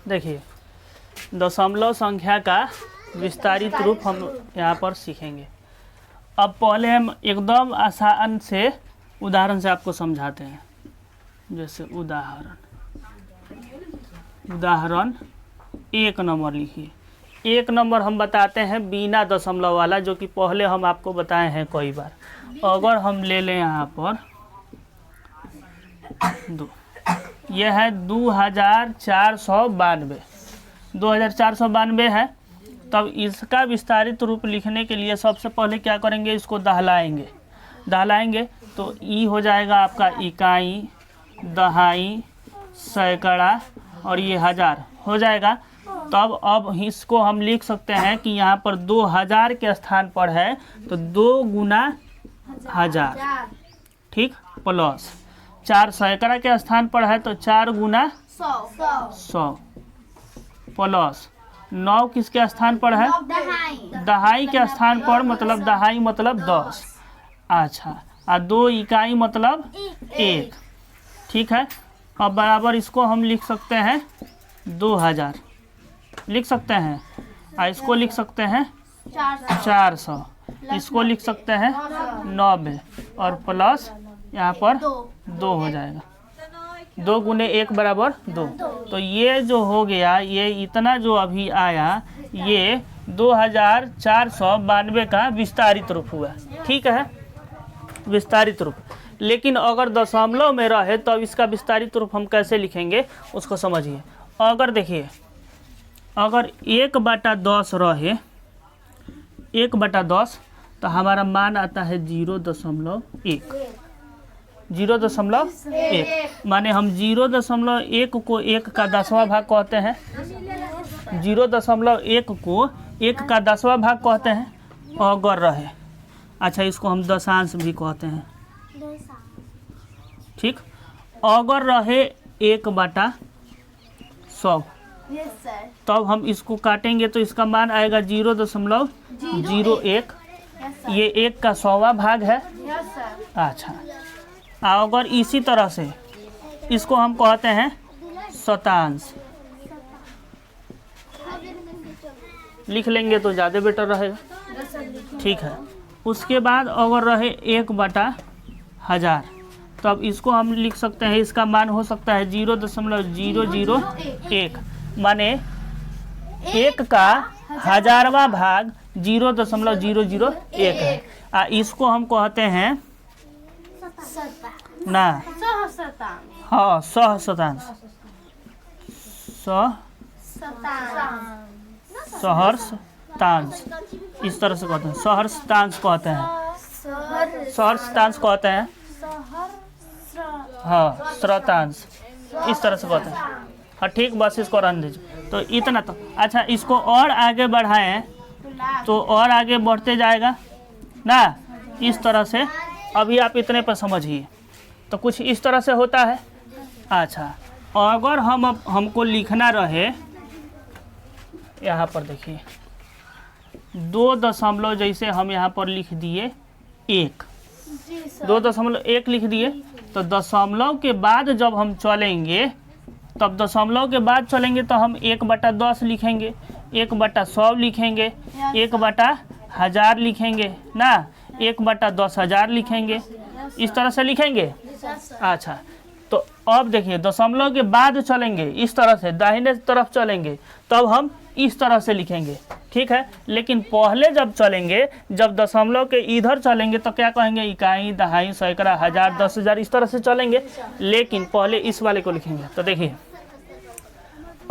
देखिए दशमलव संख्या का विस्तारित रूप हम यहाँ पर सीखेंगे। अब पहले हम एकदम आसान से उदाहरण से आपको समझाते हैं। जैसे उदाहरण 1 नंबर लिखिए। 1 नंबर हम बताते हैं बिना दशमलव वाला, जो कि पहले हम आपको बताए हैं कई बार। अगर हम ले लें यहाँ पर 2, यह है 2492 है। तब इसका विस्तारित रूप लिखने के लिए सबसे पहले क्या करेंगे, इसको दहलाएंगे तो ई हो जाएगा आपका इकाई, दहाई, सैकड़ा और ये हजार हो जाएगा। तब अब इसको हम लिख सकते हैं कि यहाँ पर 2000 के स्थान पर है तो 2 गुना 1000, ठीक, प्लस 4 सैकड़ा के स्थान पर है तो 4 गुना 100 प्लस 9 किसके स्थान पर है, दहाई के स्थान पर, मतलब दहाई मतलब 10। अच्छा, और 2 इकाई मतलब 1, ठीक है। अब बराबर इसको हम लिख सकते हैं 2000 लिख सकते हैं, और इसको लिख सकते हैं 400, इसको लिख सकते हैं 90 और प्लस यहाँ पर 2 हो जाएगा। 2 गुने 1 बराबर 2। तो ये जो हो गया, ये इतना जो अभी आया, ये 2492 का विस्तारित रूप हुआ, ठीक है, विस्तारित रूप। लेकिन अगर दशमलव में रहे तो इसका विस्तारित रूप हम कैसे लिखेंगे उसको समझिए। अगर देखिए, अगर 1/10 रहे, 1/10 तो हमारा मान आता है 0.1, 0.1, माने हम 0.1 को 1 का 10वां भाग कहते हैं, 0.1 को 1 का 10वां भाग कहते हैं अगर रहे। अच्छा, इसको हम दशांश भी कहते हैं, ठीक। अगर रहे 1/100 तब हम इसको काटेंगे तो इसका मान आएगा 0.01, ये 1 का 100वां भाग है। अच्छा, अगर इसी तरह से इसको हम कहते हैं शतांश, लिख लेंगे तो ज़्यादा बेटर रहेगा, ठीक है। उसके बाद अगर रहे 1/1000 तब इसको हम लिख सकते हैं, इसका मान हो सकता है 0.001, माने 1 का 1000वां भाग 0.001 है। इसको हम कहते हैं ना, हाँ, सहस्रांश, सहस्रांश, इस तरह से कहते हैं, सहस्रांश कहते हैं, सहस्रांश कहते हैं, हाँ, श्रतांश, इस तरह से कहते हैं, हाँ, ठीक। बस इसको रहने दीजिए। तो इतना तो अच्छा, इसको और आगे बढ़ाएं तो और आगे बढ़ते जाएगा ना, इस तरह से। अभी आप इतने पर समझिए, तो कुछ इस तरह से होता है। अच्छा, अगर हमको लिखना रहे, यहाँ पर देखिए 2 दशमलव, जैसे हम यहाँ पर लिख दिए 1, 2.1 लिख दिए, तो दशमलव के बाद जब हम चलेंगे, तब दशमलव के बाद चलेंगे तो हम 1/10 लिखेंगे, 1/100 लिखेंगे, 1/1000 लिखेंगे ना, 1/10000 लिखेंगे, इस तरह से लिखेंगे। अच्छा, तो अब देखिए दशमलव के बाद चलेंगे, इस तरह से दाहिने तरफ चलेंगे, तब हम इस तरह से लिखेंगे, ठीक है। लेकिन पहले जब चलेंगे, जब दशमलव के इधर चलेंगे तो क्या कहेंगे, इकाई, दहाई, सैकड़ा, 1000, 10,000, इस तरह से चलेंगे। लेकिन पहले इस वाले को लिखेंगे। तो देखिए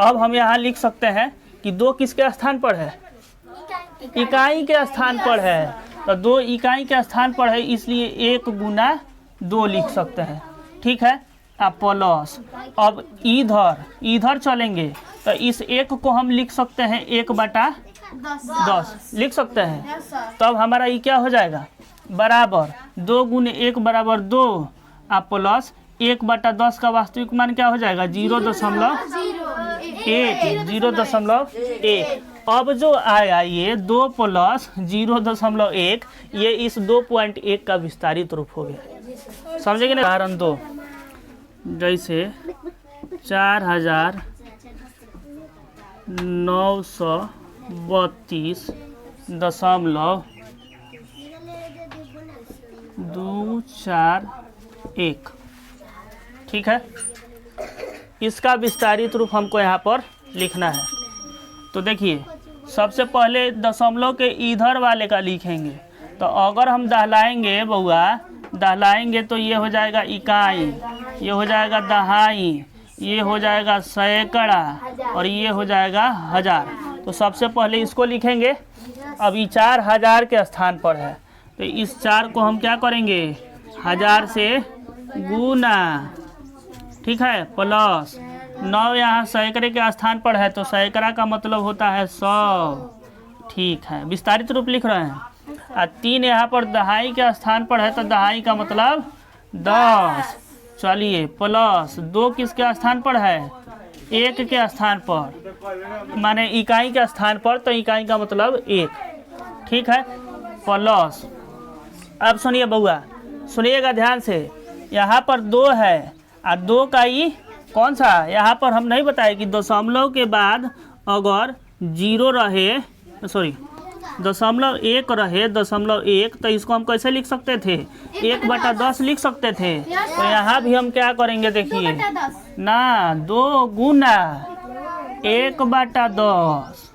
अब हम यहाँ लिख सकते हैं कि 2 किसके स्थान पर है, इकाई के स्थान पर है, तो 2 इकाई के स्थान पर है, इसलिए 1 गुना 2 लिख सकते हैं, ठीक है। अब प्लस, अब इधर चलेंगे तो इस 1 को हम लिख सकते हैं 1/10 लिख सकते हैं। तब हमारा ये क्या हो जाएगा, बराबर 2 गुने 1 बराबर 2, अब प्लस 1/10 का वास्तविक मान क्या हो जाएगा, 0.1। अब जो आया ये 2 + 0.1, ये इस 2.1 का विस्तारित रूप हो गया, समझेंगे ना। उदाहरण 2, जैसे 4932.241। ठीक है, इसका विस्तारित रूप हमको यहाँ पर लिखना है। तो देखिए, सबसे पहले दशमलव के इधर वाले का लिखेंगे। तो अगर हम दहलाएंगे बउआ, दहलाएंगे तो ये हो जाएगा इकाई, ये हो जाएगा दहाई, ये हो जाएगा सैकड़ा और ये हो जाएगा हजार। तो सबसे पहले इसको लिखेंगे। अब ये 4000 के स्थान पर है, तो इस 4 को हम क्या करेंगे, 1000 से गुना, ठीक है, प्लस 9 यहाँ सैकड़े के स्थान पर है, तो सैकड़ा का मतलब होता है 100। ठीक है, विस्तारित रूप लिख रहे हैं। और 3 यहाँ पर दहाई के स्थान पर है, तो दहाई का मतलब 10। चलिए, प्लस 2 किसके स्थान पर है, 1 के स्थान पर, माने इकाई के स्थान पर, तो इकाई का मतलब 1। ठीक है, प्लस, अब सुनिए बउआ, सुनिएगा ध्यान से। यहाँ पर 2 है और 2 का ही कौन सा, यहाँ पर हम नहीं बताए कि दशमलव के बाद अगर 0 रहे, सॉरी, 0.1 रहे, 0.1, तो इसको हम कैसे लिख सकते थे, 1/10 लिख सकते थे। तो यहाँ भी हम क्या करेंगे, देखिए ना, 2 गुना 1/10।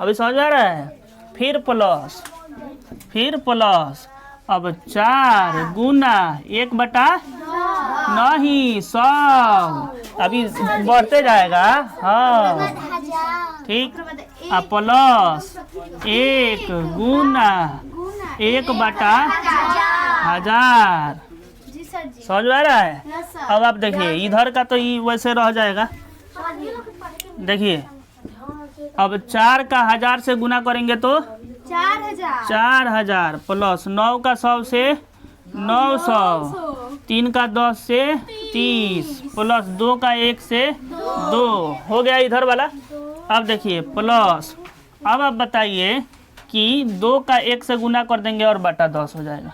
अभी समझ आ रहा है। फिर प्लस, अब 4 गुना 1/, नहीं 100, अभी बढ़ते जाएगा। हाँ ठीक, अब प्लस 1 गुना 1/1000। समझ में आ रहा है। अब आप देखिए, इधर का तो ये वैसे रह जाएगा। देखिए, अब 4 का 1000 से गुना करेंगे तो 4000, प्लस 9 का 100 से 900, 3 का 10 से 30, प्लस 2 का 1 से 2, हो गया इधर वाला। अब देखिए प्लस, अब आप बताइए कि 2 का 1 से गुना कर देंगे और बटा 10 हो जाएगा।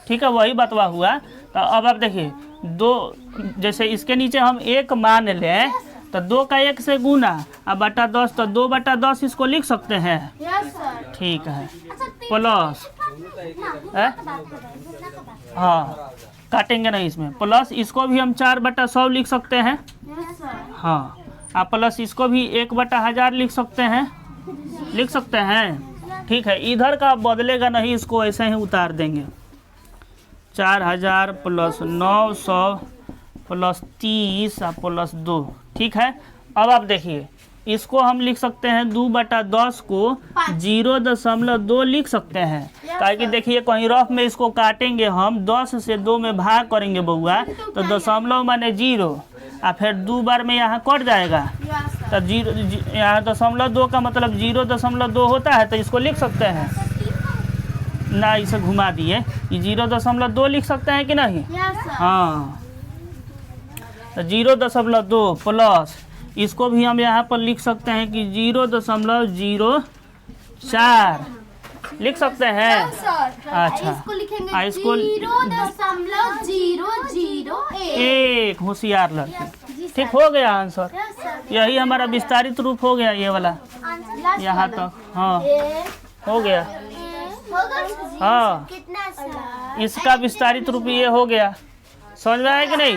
ठीक है, वही बतवा हुआ। तो अब आप देखिए, 2 जैसे इसके नीचे हम 1 मान लें, तो 2 का 1 से गुना अब बटा 10, तो 2/10 इसको लिख सकते हैं। ठीक है, प्लस, हाँ काटेंगे नहीं इसमें, प्लस इसको भी हम 4/100 लिख सकते हैं। हाँ, आप प्लस इसको भी 1/1000 लिख सकते हैं। ठीक है, इधर का बदलेगा नहीं, इसको ऐसे ही उतार देंगे। 4000 प्लस 900 प्लस 30 और प्लस 2। ठीक है, अब आप देखिए, इसको हम लिख सकते हैं 2/10 को 0.2 लिख सकते हैं। ताकि देखिए, कहीं रफ में इसको काटेंगे हम, 10 से 2 में भाग करेंगे बउआ, तो दशमलव माने 0, और फिर 2 बार में यहाँ कट जाएगा। तो 0 यहाँ 0.2 का मतलब 0.2 होता है, तो इसको लिख सकते हैं ना, इसे घुमा दिए, ये 0.2 लिख सकते हैं कि नहीं। हाँ, तो 0.2 प्लस इसको भी हम यहाँ पर लिख सकते हैं कि 0.04 लिख सकते हैं। अच्छा, इसको 0.001, होशियार लड़के। ठीक, हो गया आंसर। यही हमारा विस्तारित रूप हो गया, ये वाला यहाँ तक। हाँ, हो गया। हाँ, इसका विस्तारित रूप ये हो गया। समझ में आया कि नहीं।